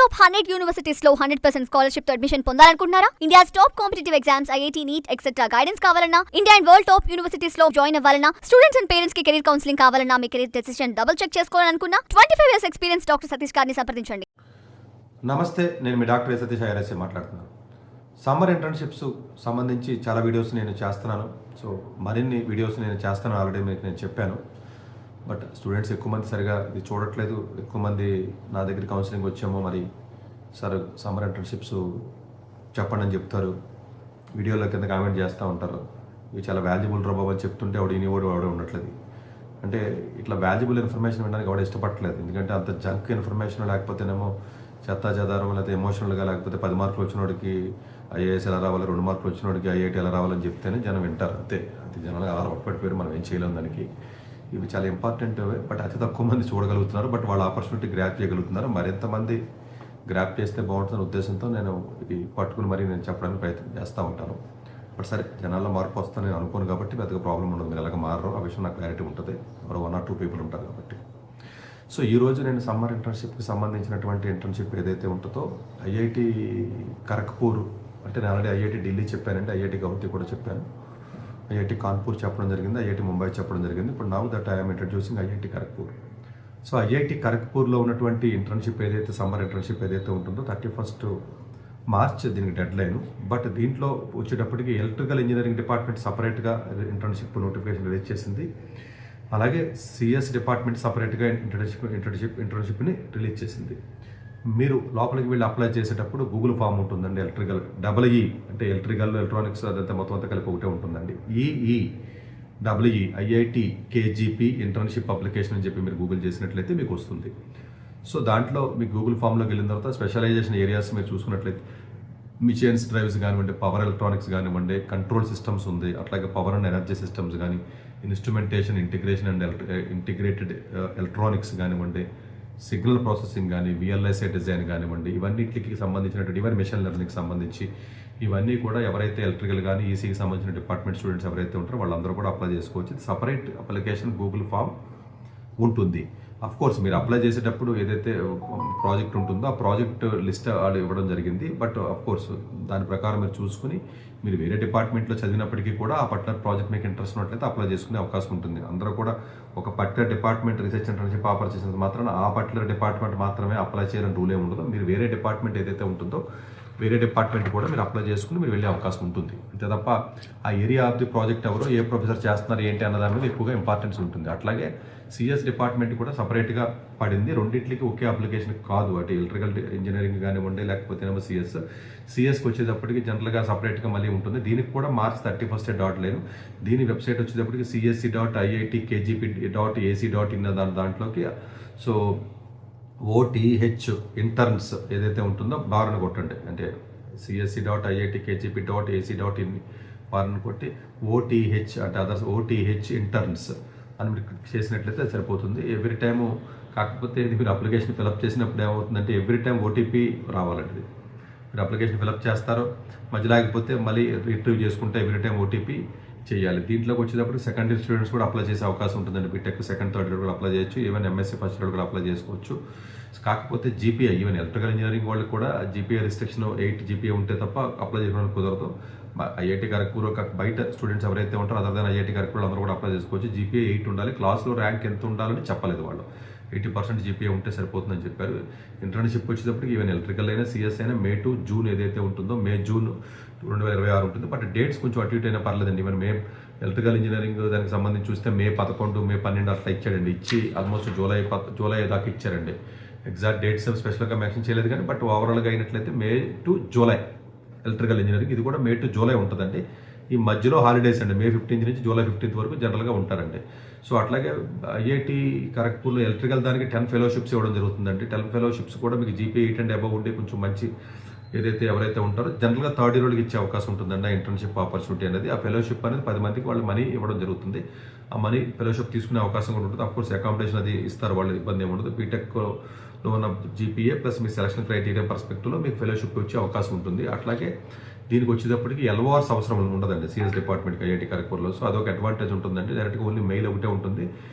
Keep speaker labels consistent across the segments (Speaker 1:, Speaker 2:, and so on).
Speaker 1: Top 100 universities లో 100% scholarship తో admission పొందాలనుకుంటున్నారా? India's top competitive exams, IIT, NEET etcetera guidance కావాలన్నా, India and world top universities లో join అవ్వాలన్నా, స్టూడెంట్స్ అండ్ పేరెంట్స్ కి కెరీర్ కౌన్సిలింగ్ కావాలన్నా, మీ కెరీర్ డెసిషన్ డబుల్ చెక్ చేసుకోవాలనుకున్నా 25 years ఎక్స్పీరియన్స్ డాక్టర్ సతీష్ గారిని సంప్రదించండి.
Speaker 2: నమస్తే, నేను మీ డాక్టర్ సతీష్ ఐఆర్ఎస్ మాట్లాడుతున్నాను. సమ్మర్ ఇంటర్న్షిప్స్ సంబంధించి చాలా వీడియోస్ నేను చేస్తున్నాను. సో మరిన్ని వీడియోస్ నేను చేస్తాను, ఆల్రెడీ మీకు నేను చెప్పాను. బట్ స్టూడెంట్స్ ఎక్కువ మంది సరిగా ఇది చూడట్లేదు. ఎక్కువ మంది నా దగ్గర కౌన్సిలింగ్ వచ్చామో మరి సార్ సమ్మర్ ఇంటర్న్షిప్స్ చెప్పండి అని చెప్తారు, వీడియోలో కింద కామెంట్ చేస్తూ ఉంటారు. ఇవి చాలా వాల్యుబుల్ రా బాబు అని చెప్తుంటే ఎవడే ఉండట్లేదు. అంటే ఇట్లా వాల్యుబుల్ ఇన్ఫర్మేషన్ వినడానికి ఎవడ ఇష్టపడట్లేదు. ఎందుకంటే అంత జంక్ ఇన్ఫర్మేషన్ లేకపోతేనేమో చెత్తా చెదారం, లేకపోతే ఎమోషనల్గా, లేకపోతే 10 మార్కులు వచ్చినోడికి ఐఏఎస్ ఎలా రావాలి, 2 మార్కులు వచ్చినోడికి ఐఐటీ ఎలా రావాలని చెప్తేనే జనం వింటారు. అంతే, అది జనాలు అలా పట్టిపోయారు, మనం ఏం చేయలేం దానికి. ఇవి చాలా ఇంపార్టెంట్, బట్ అతి తక్కువ మంది చూడగలుగుతున్నారు. బట్ వాళ్ళ ఆపర్చునిటీ గ్రాప్ చేయగలుగుతున్నారు. మరింతమంది గ్రాప్ చేస్తే బాగుంటుందనే ఉద్దేశంతో నేను ఇది పట్టుకుని మరి నేను చెప్పడానికి ప్రయత్నం చేస్తూ ఉంటాను. బట్ సరే, జనాల్లో మార్పు వస్తుందని నేను అనుకోను కాబట్టి పెద్దగా ప్రాబ్లం ఉండదు. మీరు ఎలాగ మారరు, ఆ విషయం నాకు క్లారిటీ ఉంటుంది. మరో 1 or 2 people ఉంటారు కాబట్టి. సో ఈరోజు నేను సమ్మర్ ఇంటర్న్షిప్కి సంబంధించినటువంటి ఇంటర్న్షిప్ ఏదైతే ఉంటుందో ఐఐటి ఖరగ్పూర్, అంటే నేను ఆల్రెడీ ఐఐటి ఢిల్లీ చెప్పానండి, ఐఐటి గౌహతి కూడా చెప్పాను, ఐఐటి కాన్పూర్ చెప్పడం జరిగింది, ఐఐటి ముంబై చెప్పడం జరిగింది. ఇప్పుడు now that I'm introducing IIT Kharagpur. So IIT ఖరగ్పూర్లో ఉన్నటువంటి ఇంటర్న్షిప్ ఏదైతే సమ్మర్ ఇంటర్న్షిప్ ఏదైతే ఉంటుందో 31st March దీనికి డెడ్ లైన్. బట్ దీంట్లో వచ్చేటప్పటికి ఎలక్ట్రికల్ ఇంజనీరింగ్ డిపార్ట్మెంట్ సపరేట్గా ఇంటర్న్షిప్ నోటిఫికేషన్ రిలీజ్ చేసింది. అలాగే సిఎస్ డిపార్ట్మెంట్ సపరేట్గా ఇంటర్న్షిప్ని రిలీజ్ చేసింది. మీరు లోపలికి వెళ్ళి అప్లై చేసేటప్పుడు గూగుల్ ఫామ్ ఉంటుందండి, ఎలక్ట్రికల్ EE అంటే ఎలక్ట్రికల్ ఎలక్ట్రానిక్స్ అదంతా మొత్తం అంతా కలిపి ఒకటే ఉంటుందండి. EE IIT KGP internship application అని చెప్పి మీరు గూగుల్ చేసినట్లయితే మీకు వస్తుంది. సో దాంట్లో మీకు గూగుల్ ఫామ్లోకి వెళ్ళిన తర్వాత స్పెషలైజేషన్ ఏరియాస్ మీరు చూసుకున్నట్లయితే మిషన్స్ డ్రైవ్స్ కానివ్వండి, పవర్ ఎలక్ట్రానిక్స్ కానివ్వండి, కంట్రోల్ సిస్టమ్స్ ఉంది, అట్లాగే పవర్ అండ్ ఎనర్జీ సిస్టమ్స్ కానీ, instrumentation, integration and integrated electronics కానివ్వండి, సిగ్నల్ ప్రాసెసింగ్ కానీ, VLSI డిజైన్ కానివ్వండి, ఇవన్నిటికి సంబంధించినటువంటి ఇవన్నీ మెషిన్ లెర్నింగ్కి సంబంధించి ఇవన్నీ కూడా ఎవరైతే ఎలక్ట్రికల్ కానీ ఈసీకి సంబంధించిన డిపార్ట్మెంట్ స్టూడెంట్స్ ఎవరైతే ఉంటారో వాళ్ళందరూ కూడా అప్లై చేసుకోవచ్చు. సపరేట్ అప్లికేషన్ గూగుల్ ఫామ్ ఉంటుంది. కోర్స్ మీరు అప్లై చేసేటప్పుడు ఏదైతే ప్రాజెక్ట్ ఉంటుందో ఆ ప్రాజెక్ట్ లిస్ట్ వాళ్ళు ఇవ్వడం జరిగింది. బట్ కోర్స్ దాని ప్రకారం మీరు చూసుకుని మీరు వేరే డిపార్ట్మెంట్లో చదివినప్పటికీ కూడా ఆ పర్టికులర్ ప్రాజెక్ట్ మీకు ఇంట్రెస్ట్ ఉన్నట్లయితే అప్లై చేసుకునే అవకాశం ఉంటుంది. అందరూ కూడా ఒక particular department research internship offer చేసినంత మాత్రం ఆ పర్టికులర్ డిపార్ట్మెంట్ మాత్రమే అప్లై చేయాలని రూల్ ఏమి ఉండదు. మీరు వేరే డిపార్ట్మెంట్ ఏదైతే ఉంటుందో వేరే డిపార్ట్మెంట్ కూడా మీరు అప్లై చేసుకుని మీరు వెళ్ళే అవకాశం ఉంటుంది. అంతే తప్ప ఆ ఏరియా ఆఫ్ ది ప్రాజెక్ట్ ఎవరో, ఏ ప్రొఫెసర్ చేస్తున్నారు ఏంటి అన్న దాని మీద ఎక్కువగా ఇంపార్టెన్స్ ఉంటుంది. అట్లాగే సిఎస్ డిపార్ట్మెంట్ కూడా సపరేట్గా పడింది. రెండింటికి ఒకే అప్లికేషన్ కాదు. అటు ఎలక్ట్రికల్ ఇంజనీరింగ్ కానివ్వండి, లేకపోతే ఏమో సిఎస్కి వచ్చేటప్పటికి జనరల్గా సపరేట్గా మళ్ళీ ఉంటుంది. దీనికి కూడా March 31st డాట్ లైన్. దీని వెబ్సైట్ వచ్చేటప్పటికి csc.iitkgp.ac.in దాంట్లోకి సో OTH ఇంటర్న్స్ ఏదైతే ఉంటుందో బార్ను కొట్టండి. అంటే csc.iitkgp.ac.in బార్ను కొట్టి OTH అంటే అదర్స్ OTH ఇంటర్న్స్ అని మీరు క్లిక్ చేసినట్లయితే సరిపోతుంది. ఎవ్రీ టైము కాకపోతే ఇది మీరు అప్లికేషన్ ఫిలప్ చేసినప్పుడు ఏమవుతుందంటే ఎవ్రీ టైం OTP రావాలండి. మీరు అప్లికేషన్ ఫిలప్ చేస్తారో మధ్యలో ఆగిపోతే మళ్ళీ రిట్రీవ్ చేసుకుంటే ఎవ్రీ టైం OTP చేయాలి. దీంట్లోకి వచ్చేటప్పుడు సెకండ్ ఇయర్ స్టూడెంట్స్ కూడా అప్లై చేసే అవకాశం ఉంటుందండి. బీటెక్ సెకండ్ థర్డ్ ఇయర్ కూడా అప్లై చేయొచ్చు, ఈవెన్ MSc ఫస్ట్ ఇయర్ కూడా అప్లై చేసుకోవచ్చు. కాకపోతే GPA, ఈవెన్ ఎలక్ట్రికల్ ఇంజనీరింగ్ వాళ్ళకి కూడా GPA రిస్ట్రిక్షన్ 8 GPA ఉంటే తప్ప అప్లై చేయడానికి కుదరదు. ఐఐటి ఖరగ్పూర్ బయట స్టూడెంట్స్ ఎవరైతే ఉంటారో అదర్ దాన్ ఐఐటి ఖరగ్పూర్ అందరూ కూడా అప్లై చేసుకోవచ్చు. GPA 8 ఉండాలి. క్లాస్లో ర్యాంక్ ఎంత ఉండాలని చెప్పలేదు వాళ్ళు. 80% GPA ఉంటే సరిపోతుందని చెప్పారు. ఇంటర్న్షిప్ వచ్చేటప్పటికి ఈవెన్ ఎలక్ట్రికల్ అయినా సిఎస్ అయినా May to June ఏదైతే ఉంటుందో June 2026 ఉంటుంది. బట్ డేట్స్ కొంచెం అటు ఇటు అయినా పర్లేదండి. ఈవెన్ ఎలక్ట్రికల్ ఇంజనీరింగ్ దానికి సంబంధించి చూస్తే May 11, May 12 అట్లా ఇచ్చాడండి. ఇచ్చి ఆల్మోస్ట్ జూలై దాకా ఇచ్చారండి. ఎగ్జాక్ట్ డేట్స్ స్పెషల్గా మెన్షన్ చేయలేదు కానీ బట్ ఓవరాల్గా అయినట్లయితే May to July electrical engineering. ఇది కూడా May to July ఉంటుందండి. ఈ మధ్యలో హాలిడేస్ అండి, May 15 నుంచి July 15 వరకు జనరల్గా ఉంటారండి. సో అట్లాగే ఐఐటి ఖరగ్పూర్లో ఎలక్ట్రికల్ దానికి 10 ఫెలోషిప్స్ ఇవ్వడం జరుగుతుందండి. 10 ఫెలోషిప్స్ కూడా మీకు GPA 8 and above ఉండే కొంచెం మంచి ఏదైతే ఎవరైతే ఉంటారో జనరల్గా థర్డ్ ఇయర్ వాళ్ళకి ఇచ్చే అవకాశం ఉంటుందండి. ఆ ఇంటర్న్షిప్ ఆపర్చునిటీ అనేది, ఆ ఫెలోషిప్ అనేది 10 మందికి వాళ్ళు మనీ ఇవ్వడం జరుగుతుంది. ఆ మనీ ఫెలోషిప్ తీసుకునే అవకాశం కూడా ఉంటుంది. అఫ్కోర్స్ అకామిడేషన్ అది ఇస్తారు, వాళ్ళు ఇబ్బంది ఏమి ఉండదు. బీటెక్లో ఉన్న GPA ప్లస్ మీ సెలక్షన్ క్రైటీరియా పర్స్పెక్టివ్లో మీకు ఫెలోషిప్ వచ్చే అవకాశం ఉంటుంది. అట్లాగే దీనికి వచ్చేటప్పటికి LORs అవసరం ఉండదండి సిఎస్ డిపార్ట్మెంట్కి ఐఐటి ఖరగ్పూర్లో. సో అదొక అడ్వాంటేజ్ ఉంటుందండి. డైరెక్ట్గా ఓన్లీ మెయిల్ ఒకటే ఉంటుంది.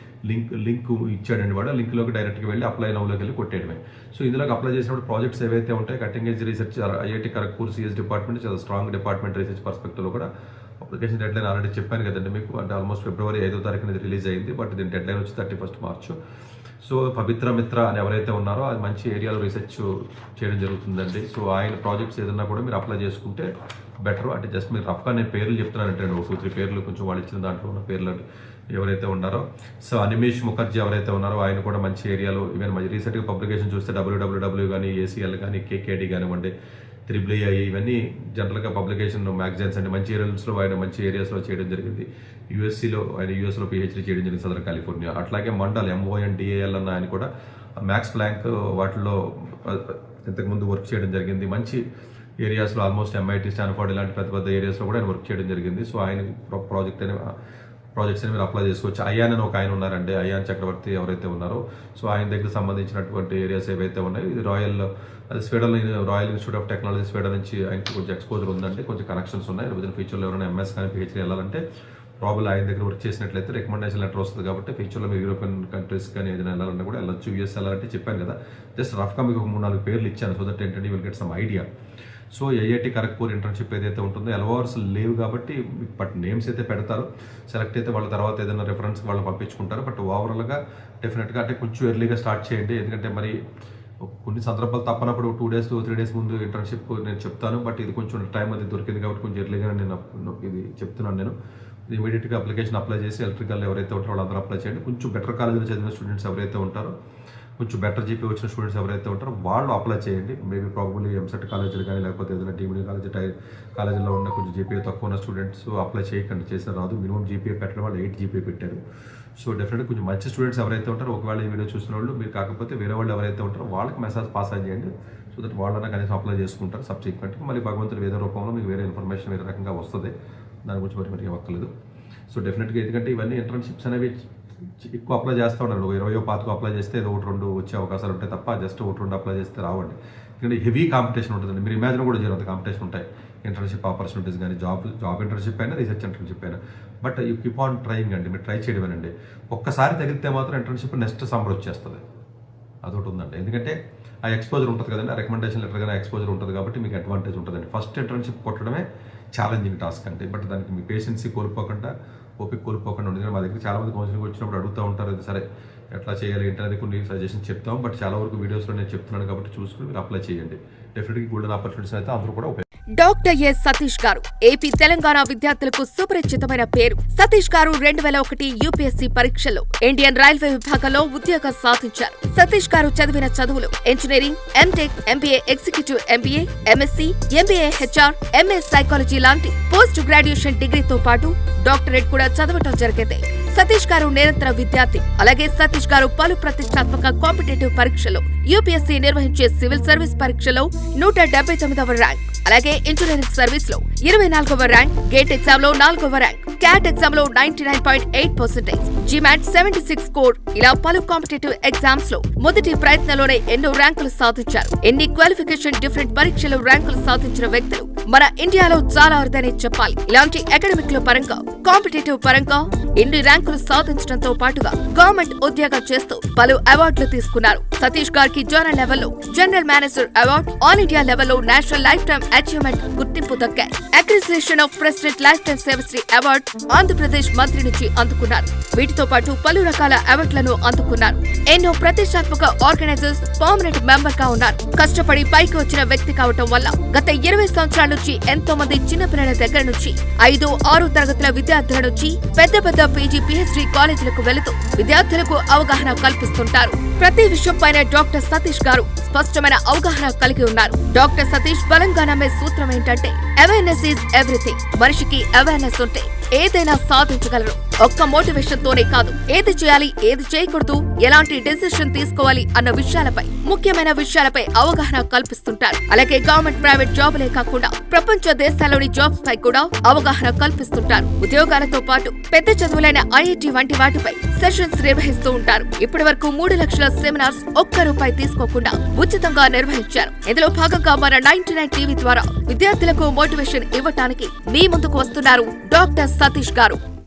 Speaker 2: లింక్ ఇచ్చాడండి వాడు. లింక్లోకి డైరెక్ట్గా వెళ్ళి అప్లై నౌలోకి వెళ్ళి కొట్టేయడమే. సో ఇందులోకి అప్లై చేసినప్పుడు ప్రాజెక్ట్స్ ఏవైతే ఉంటాయి, cutting age research IIT Kharagpur CS department చాలా స్ట్రాంగ్ డిపార్ట్మెంట్ రీసెర్చ్ పర్స్పెక్టివ్లో కూడా అప్లికేషన్ డెడ్ లైన్ ఆల్రెడీ చెప్పాను కదండి మీకు, అంటే ఆల్మోస్ట్ ఫిబ్రవరి 5వ తారీఖున ఇది రిలీజ్ అయింది. బట్ దీని డెడ్ లైన్ వచ్చి 31 మార్చ్. సో పవిత్ర మిత్ర అని ఎవరైతే ఉన్నారో అది మంచి ఏరియాలో రీసెర్చ్ చేయడం జరుగుతుందండి. సో ఆయన ప్రాజెక్ట్స్ ఏదన్నా కూడా మీరు అప్లై చేసుకుంటే బెటర్. అంటే జస్ట్ మీరు రఫ్గా నేను పేర్లు చెప్తున్నానంటే 2-3 పేర్లు కొంచెం వాళ్ళు ఇచ్చిన దాంట్లో ఉన్న పేర్లు ఎవరైతే ఉన్నారో. సో అనిమేష్ ముఖర్జీ ఎవరైతే ఉన్నారో ఆయన కూడా మంచి ఏరియాలో, ఈవెన్ మంచి రీసెంట్గా పబ్లికేషన్ చూస్తే WWW కానీ ACL కానీ KKD కానివ్వండి, IIII ఇవన్నీ జనరల్గా పబ్లికేషన్ మ్యాగజైన్స్ అండి మంచి ఏరియాస్లో ఆయన మంచి ఏరియాస్లో చేయడం జరిగింది. యూఎస్లో PhD చేయడం జరిగింది సదరన్ కాలిఫోర్నియా. అట్లాగే మండల్ MONDAL అన్న ఆయన కూడా మ్యాక్స్ ప్లాంక్ వాటిలో ఇంతకుముందు వర్క్ చేయడం జరిగింది. మంచి ఏరియాస్లో ఆల్మోస్ట్ MIT స్టాన్ఫోర్డ్ ఇలాంటి పెద్ద పెద్ద ఏరియాస్లో కూడా ఆయన వర్క్ చేయడం జరిగింది. సో ఆయన ప్రాజెక్ట్స్ అని మీరు అప్లై చేసుకోవచ్చు. అయాన్ అని ఒక ఆయన ఉన్నారండి, అయాన్ చక్రవర్తి ఎవరైతే ఉన్నారో, సో ఆయన దగ్గర సంబంధించినటువంటి ఏరియాస్ ఏవైతే ఉన్నాయో ఇది Sweden royal institute of technology Sweden నుంచి ఆయనకి కొంచెం ఎక్స్పోజర్ ఉందండి, కొంచెం కనెక్షన్స్ ఉన్నాయి. విదిన్ ఫ్యూచర్లో ఎవరైనా MS కానీ PhD వెళ్ళాలంటే ప్రాబ్లం ఆయన దగ్గర వర్క్ చేసినట్లయితే రికమెండేషన్ లెటర్ వస్తుంది. కాబట్టి ఫ్యూచర్లో మీరు యూరోపియన్ కంట్రీస్ కానీ ఏదైనా వెళ్ళాలంటే కూడా వెళ్ళొచ్చు. US వెళ్ళాలంటే చెప్పాను కదా, జస్ట్ రఫ్గా మీకు 3-4 పేర్లు ఇచ్చాను. సో దట్ ఏంటంటే will get some idea. So IIT Kharagpur internship ఏదైతే ఉంటుందో LORs లేవు కాబట్టి బట్ నేమ్స్ అయితే పెడతారు. సెలెక్ట్ అయితే వాళ్ళ తర్వాత ఏదైనా రెఫరెన్స్ వాళ్ళు పంపించుకుంటారు. బట్ ఓవరాల్గా డెఫినెట్గా అంటే కొంచెం ఎర్లీగా స్టార్ట్ చేయండి. ఎందుకంటే మరి కొన్ని సందర్భాలు తప్పనప్పుడు 2 days 3 days ముందు ఇంటర్న్షిప్ నేను చెప్తాను. బట్ ఇది కొంచెం టైం అది దొరికింది కాబట్టి కొంచెం ఎర్లీగా నేను ఇది చెప్తున్నాను. నేను ఇమీడియట్గా అప్లికేషన్ అప్లై చేసి ఎలక్ట్రికల్ ఎవరైతే ఉంటారో వాళ్ళందరూ అప్లై చేయండి. కొంచెం బెటర్ కాలేజీలో చదివిన స్టూడెంట్స్ ఎవరైతే ఉంటారో, కొంచెం బెటర్ జీపీ వచ్చిన స్టూడెంట్స్ ఎవరైతే ఉంటారో వాళ్ళు అప్లై చేయండి. మేబీ ప్రాబబ్లీ ఎంసెట్ కాలేజీలు కానీ లేకపోతే ఏదైనా డీమ్డ్ కాలేజీలో ఉన్న కొంచెం జీపీఏ తక్కువ ఉన్న స్టూడెంట్స్ అప్లై చేయకండి, చేసిన రాదు. మినిమం జీపీఏ పెట్టడం వాళ్ళు 8 GPA పెట్టారు. సో డెఫినెట్గా కొంచెం మంచి స్టూడెంట్స్ ఎవరైతే ఉంటారో, ఒకవేళ ఈ వీడియో చూసిన వాళ్ళు మీరు కాకపోతే వేరే వాళ్ళు ఎవరైతే ఉంటారో వాళ్ళకి మెసేజ్ పాస్ ఆన్ చేయండి. సో దట్ వాళ్ళన్నా కనీసం అప్లై చేసుకుంటారు. సబ్సిక్వెంట్గా మళ్ళీ భగవంతుడు వేరే రూపంలో మీకు వేరే ఇన్ఫర్మేషన్ వేరే రకంగా వస్తుంది. దాని గురించి మరి ఇవ్వక్కర్లేదు. సో డెఫినెట్గా ఎందుకంటే ఇవన్నీ ఇంటర్న్షిప్స్ అనేవి ఎక్కువ అప్లై చేస్తూ ఉన్నారు. 20-25 అప్లై చేస్తే ఏదో 1-2 వచ్చే అవకాశాలు ఉంటాయి తప్ప జస్ట్ 1-2 అప్లై చేస్తే రావండి. ఎందుకంటే హెవీ కాంపిటీషన్ ఉంటుందండి. మీరు ఇమాజిన్ కూడా చేయరు అంత కాంపిటీషన్ ఉంటాయి. ఇంటర్న్షిప్ ఆపర్చునిటీస్ కానీ జాబ్ ఇంటర్న్షిప్ అయినా రీసెర్చ్ ఇంటర్న్షిప్ అయినా. But you keep on trying అండి. మీరు ట్రై చేయడమేనండి. ఒక్కసారి తగిలితే మాత్రం ఇంటర్న్షిప్ నెక్స్ట్ సమ్మర్ వచ్చేస్తుంది. అదొకటి ఉందండి. ఎందుకంటే ఆ ఎక్స్పోజర్ ఉంటుంది కదండి, ఆ రికమెండేషన్ లెటర్ కానీ ఎక్స్పోజర్ ఉంటుంది కాబట్టి మీకు అడ్వాంటేజ్ ఉంటుందండి. ఫస్ట్ ఇంటర్న్షిప్ కొట్టడమే ఛాలెంజింగ్ టాస్క్ అంటే. బట్ దానికి మీ పేషెన్సీ కోల్పోకుండా, ఓపిక కోల్పోకుండా ఉండదు. మా దగ్గర చాలామంది కౌన్సిలింగ్ వచ్చినప్పుడు అడుగుతూ ఉంటారు, అది సరే ఎట్లా చేయాలి ఏంటనేది కొన్ని సజెషన్స్ చెప్తాం. బట్ చాలా వరకు వీడియోస్లో నేను చెప్తున్నాను కాబట్టి చూసుకుని మీరు అప్లై చేయండి. డెఫినెట్గా గోల్డెన్ ఆపర్చునిటీస్ అయితే అందరూ కూడా
Speaker 3: డాక్టర్ ఎస్ సతీష్ గారు ఏపీ తెలంగాణ విద్యార్థులకు సుపరిచితమైన పేరు. సతీష్ గారు 2001 UPSC పరీక్షల్లో ఇండియన్ రైల్వే విభాగంలో ఉద్యోగం సాధించారు. సతీష్ గారు చదివిన చదువులు engineering, MTech, MBA executive MBA, MSc, MBA HR, MA psychology లాంటి పోస్ట్ గ్రాడ్యుయేషన్ డిగ్రీతో పాటు డాక్టరేట్ కూడా చదవటం జరిగింది. సతీష్ గారు నిరంతర విద్యార్థి. అలాగే సతీష్ గారు పలు ప్రతిష్టాత్మక కాంపిటేటివ్ పరీక్షల్లో UPSC నిర్వహించే సివిల్ సర్వీస్ పరీక్షలో 179వ ర్యాంక్, అలాగే ఇంజనీరింగ్ సర్వీస్ లో 24వ ర్యాంక్, గేట్ ఎగ్జామ్ లో 4వ ర్యాంక్, క్యాట్ ఎగ్జామ్ లో 99.8%, GMAT 76 స్కోర్ ఇలా పలు కాంపిటేటివ్ ఎగ్జామ్స్ లో మొదటి ప్రయత్నంలోనే ఎన్నో ర్యాంకులు సాధించారు. ఎన్ని క్వాలిఫికేషన్ డిఫరెంట్ పరీక్షలు ర్యాంకులు సాధించిన వ్యక్తులు మన ఇండియాలో చాలా అరుదనే చెప్పాలి. ఇలాంటి అకాడమిక్ లో పరంగా, కాంపిటేటివ్ పరంగా ఎన్ని ర్యాంకులు సాధించడంతో పాటుగా గవర్నమెంట్ ఉద్యోగం చేస్తూ పలు అవార్డులు తీసుకున్నారు. సతీష్ గారికి జోనల్ లెవెల్లో general manager award, all India లెవెల్లో నేషనల్ లైఫ్ టైమ్ అచీవ్మెంట్ గుర్తింపు దక్కాయి. Association of president lifetime Sevashri award Andhra Pradesh మంత్రి నుంచి అందుకున్నారు. వీటితో పాటు పలు రకాల అవార్డులను అందుకున్నారు. ఎన్నో ప్రతిష్టాత్మక ఆర్గనైజర్స్ పర్మనెంట్ మెంబర్ గా ఉన్నారు. కష్టపడి పైకి వచ్చిన వ్యక్తి కావటం వల్ల గత 20 సంవత్సరాల నుంచి ఎంతో మంది చిన్నపిల్లల దగ్గర నుంచి 5-6 తరగతుల విద్యార్థుల నుంచి పెద్ద PG PhD కాలేజీలకు వెళుతూ విద్యార్థులకు అవగాహన కల్పిస్తుంటారు. ప్రతి విషయంపైన డాక్టర్ సతీష్ గారు స్పష్టమైన అవగాహన కలిగి ఉన్నారు. డాక్టర్ సతీష్ బలంగా నమ్మే సూత్రం ఏంటంటే అవేర్నెస్ ఈజ్ ఎవ్రీథింగ్. మనిషికి అవేర్నెస్ ఉంటే ఏదైనా సాధించగలరు. ఒక్క మోటివేషన్ తోనే కాదు, ఏది చేయాలి, ఏది చేయకూడదు, ఎలాంటి డెసిషన్ తీసుకోవాలి అన్న విషయాలపై, ముఖ్యమైన విషయాలపై అవగాహన కల్పిస్తుంటారు. అలాగే గవర్నమెంట్ ప్రైవేట్ జాబులే కాకుండా ప్రపంచ దేశాల్లోని జాబ్స్ పై కూడా అవగాహన కల్పిస్తుంటారు. ఉద్యోగాలతో పాటు పెద్ద చదువులైన IIT వంటి వాటిపై సెషన్స్ నిర్వహిస్తూ ఉంటారు. ఇప్పటి వరకు 3 లక్షల సెమినార్స్ ₹1 తీసుకోకుండా ఉచితంగా నిర్వహించారు. ఇందులో భాగంగా మన 99 TV ద్వారా విద్యార్థులకు మోటివేషన్ ఇవ్వటానికి మీ ముందుకు వస్తున్నారు డాక్టర్ సతీష్ గారు.